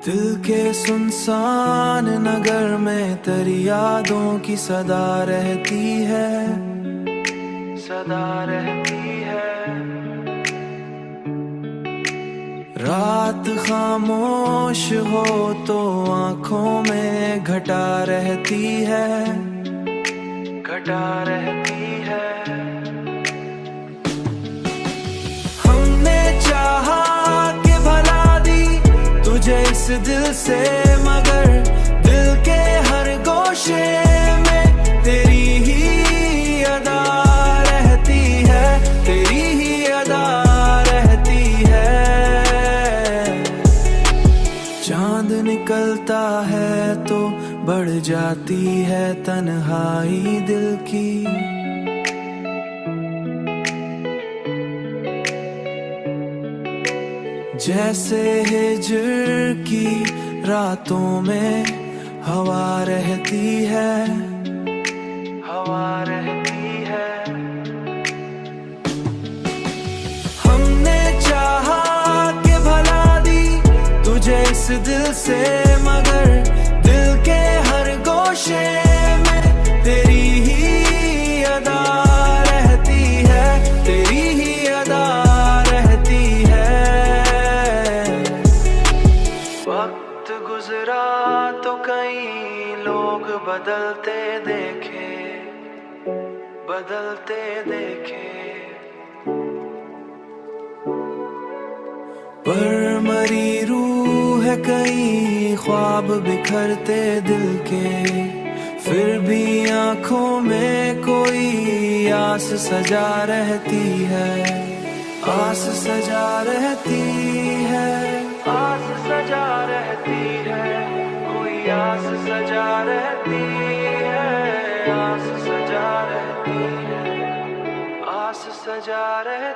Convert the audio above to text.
दिल के सुनसान नगर में तेरी यादों की सदा रहती है, सदा रहती है। रात खामोश हो तो आंखों में घटा रहती है, घटा रहती है। हमने चाहा कि भला दी तुझे इस दिल से, मगर दिल के हर गोशे में तेरी ही अदा रहती है, तेरी ही अदा रहती है। चांद निकलता है तो बढ़ जाती है तन्हाई दिल की, जैसे हिजर की रातों में हवा रहती है, हवा रहती है। हमने चाहा कि भला दी तुझे इस दिल से, मगर दिल के हर गोशे में तेरी ही अदा रहती है, तेरी ही अदा रहती है। वक्त गुजरा तो कई लोग बदलते देखे, बदलते देखे, पर मरी रूह है कई ख्वाब बिखरते दिल के, फिर भी आंखों में कोई आस सजा रहती है, आस सजा रहती है, आस सजा रहती है, कोई आस सजा रहती है, आस सजा रहती है, आस सजा रहती है।